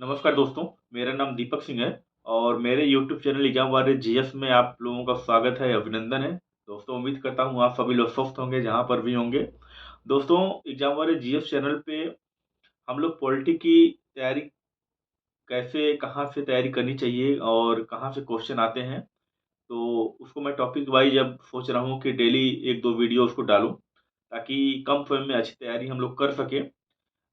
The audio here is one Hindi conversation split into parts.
नमस्कार दोस्तों, मेरा नाम दीपक सिंह है और मेरे YouTube channel exam warrior GS में आप लोगों का स्वागत है, अभिनंदन है। दोस्तों उम्मीद करता हूँ आप सभी लोग स्वस्थ होंगे जहाँ पर भी होंगे। दोस्तों एग्जाम वारियर जीएस चैनल पे हम लोग पॉलिटी की तैयारी कैसे कहाँ से तैयारी करनी चाहिए और कहाँ से क्वेश्चन आते हैं, तो उसको मैं टॉपिक वाइज़ अब सोच रहा हूँ कि डेली 1-2 वीडियो उसको डालूँ, ताकि कम समय में अच्छी तैयारी हम लोग कर सकें।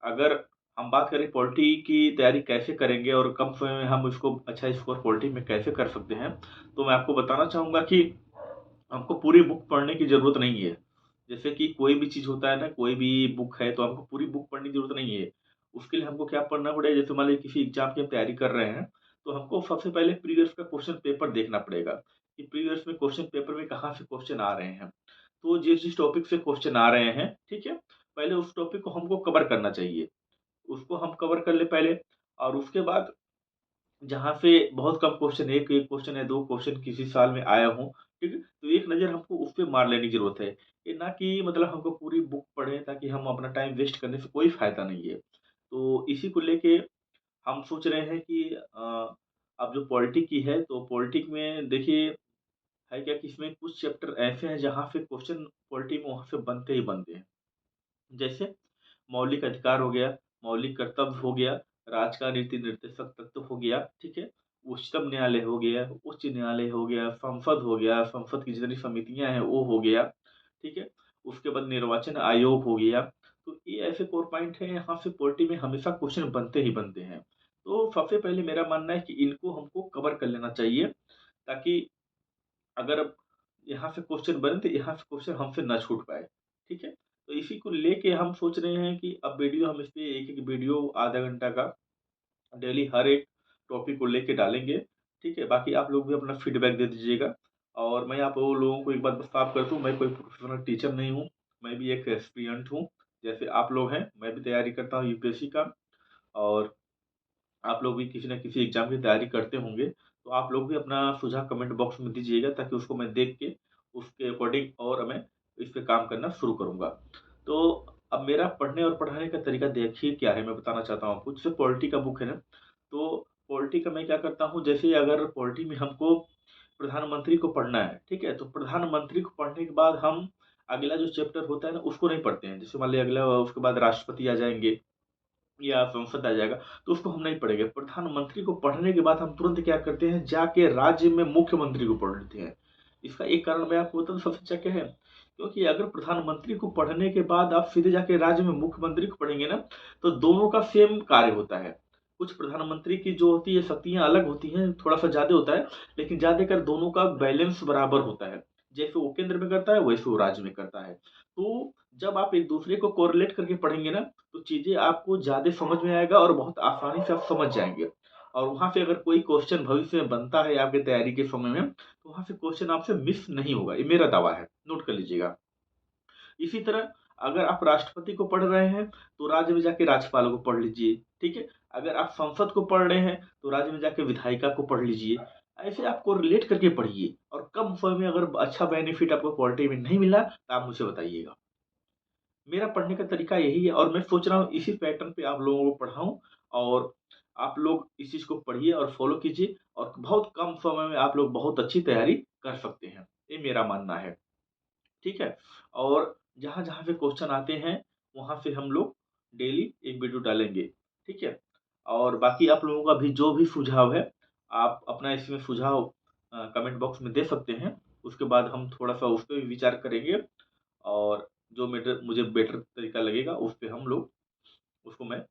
अगर हम बात करें पॉलिटी की तैयारी कैसे करेंगे और कम समय में हम इसको अच्छा स्कोर पॉलिटी में कैसे कर सकते हैं, तो मैं आपको बताना चाहूँगा कि हमको पूरी बुक पढ़ने की ज़रूरत नहीं है। जैसे कि कोई भी चीज़ होता है ना, कोई भी बुक है तो हमको पूरी बुक पढ़ने की ज़रूरत नहीं है। उसके लिए हमको क्या पढ़ना पड़ेगा, जैसे मान लीजिए किसी एग्ज़ाम की हम तैयारी कर रहे हैं, तो हमको सबसे पहले प्रीवियस का क्वेश्चन पेपर देखना पड़ेगा, कि प्रीवियस में क्वेश्चन पेपर में कहाँ से क्वेश्चन आ रहे हैं। तो जिस-जिस टॉपिक से क्वेश्चन आ रहे हैं, ठीक है? पहले उस टॉपिक को हमको कवर करना चाहिए। उसको हम कवर कर लें पहले और उसके बाद जहाँ से बहुत कम क्वेश्चन 1 क्वेश्चन या 2 क्वेश्चन किसी साल में आया हो, ठीक है? तो एक नज़र हमको उस पे मार लेने की ज़रूरत है। ये ना कि मतलब हमको पूरी बुक पढ़ें ताकि हम अपना टाइम वेस्ट करने से कोई फ़ायदा नहीं है। तो इसी को लेके हम सोच रहे हैं कि अब जो पॉलिटी की है तो पॉलिटिक में देखिए है क्या कि इसमें कुछ चैप्टर ऐसे हैं जहाँ से क्वेश्चन पॉलिटी में वहाँ से बनते ही बनते हैं। जैसे मौलिक अधिकार हो गया, मौलिक कर्तव्य हो गया, राज्य का नीति निर्देशक तत्व हो गया, ठीक है? उच्चतम न्यायालय हो गया, उच्च न्यायालय हो गया, संसद हो गया, संसद की जितनी समितियाँ हैं वो हो गया, ठीक है? उसके बाद निर्वाचन आयोग हो गया। तो ये ऐसे कोर पॉइंट हैं, यहाँ से पॉलिटी में हमेशा क्वेश्चन बनते ही बनते हैं। तो सबसे पहले मेरा मानना है कि इनको हमको कवर कर लेना चाहिए, ताकि अगर यहाँ से क्वेश्चन बने तो यहाँ से क्वेश्चन हमसे ना छूट पाए, ठीक है? तो इसी को लेके हम सोच रहे हैं कि अब वीडियो हम इसपे एक-एक वीडियो आधा घंटा का डेली हर एक टॉपिक को लेके डालेंगे, ठीक है? बाकी आप लोग भी अपना फीडबैक दे दीजिएगा और मैं आप वो लोगों को एक बात बस साफ कर दूँ, मैं कोई प्रोफेशनल टीचर नहीं हूँ, मैं भी एक एस्पिरेंट हूँ, जैसे आप लोग हैं, मैं भी तैयारी करता हूँ यूपीएससी का और आप लोग भी किसी न किसी एग्ज़ाम की तैयारी करते होंगे, तो आप लोग भी अपना सुझाव कमेंट बॉक्स में दीजिएगा ताकि उसको मैं देख के उसके अकॉर्डिंग और मैं इस पे काम करना शुरू करूँगा। तो अब मेरा पढ़ने और पढ़ाने का तरीका देखिए क्या है, मैं बताना चाहता हूँ आपको। जैसे पॉलिटी का बुक है ना, तो पॉलिटी का मैं क्या करता हूँ, जैसे अगर पॉलिटी में हमको प्रधानमंत्री को पढ़ना है, ठीक है? तो प्रधानमंत्री को पढ़ने के बाद हम अगला जो चैप्टर होता है ना, उसको नहीं पढ़ते हैं। जैसे मान लिया अगला उसके बाद राष्ट्रपति आ जाएँगे या संसद आ जाएगा, तो उसको हम नहीं पढ़ेंगे। प्रधानमंत्री को पढ़ने के बाद हम तुरंत क्या करते हैं, जाके राज्य में मुख्यमंत्री को पढ़ लेते हैं। इसका एक कारण मैं आपको बताऊँ सबसे अच्छा क्या है? क्योंकि अगर प्रधानमंत्री को पढ़ने के बाद आप सीधे जाके राज्य में मुख्यमंत्री को पढ़ेंगे ना, तो दोनों का सेम कार्य होता है। कुछ प्रधानमंत्री की जो होती है शक्तियाँ अलग होती हैं, थोड़ा-सा ज़्यादा होता है, लेकिन ज़्यादातर दोनों का बैलेंस बराबर होता है। जैसे वो केंद्र में करता है, वैसे वो राज्य में करता है। तो जब आप एक-दूसरे को कोरिलेट करके पढ़ेंगे ना, तो चीज़ें आपको ज़्यादा समझ में आएगा और बहुत आसानी से आप समझ जाएँगे। और वहाँ से अगर कोई क्वेश्चन भविष्य में बनता है आपकी तैयारी के समय में, तो वहाँ से क्वेश्चन आपसे मिस नहीं होगा, ये मेरा दावा है, नोट कर लीजिएगा। इसी तरह अगर आप राष्ट्रपति को पढ़ रहे हैं, तो राज्य में जाके राज्यपाल को पढ़ लीजिए, ठीक है? अगर आप संसद को पढ़ रहे हैं, तो राज्य में जाके विधायिका को पढ़ लीजिए। ऐसे आप कोरिलेट करके पढ़िए और कम समय में अगर अच्छा बेनिफिट आपको पॉलिटी में नहीं मिला, तो आप मुझे बताइएगा। मेरा पढ़ने का तरीका यही है और मैं सोच रहा हूँ इसी पैटर्न पे आप लोगों को पढ़ाऊँ और आप लोग इस चीज़ को पढ़िए और फ़ॉलो कीजिए और बहुत कम समय में आप लोग बहुत अच्छी तैयारी कर सकते हैं। ये मेरा मानना है, ठीक है? और जहाँ-जहाँ से क्वेश्चन आते हैं, वहाँ से हम लोग डेली एक वीडियो डालेंगे, ठीक है? और बाकी आप लोगों का भी जो भी सुझाव है, आप अपना इसमें सुझाव कमेंट बॉक्स में दे सकते हैं। उसके बाद हम थोड़ा-सा उस पे भी विचार करेंगे और जो मुझे बेटर तरीका लगेगा उस पे हम लोग उसको मैं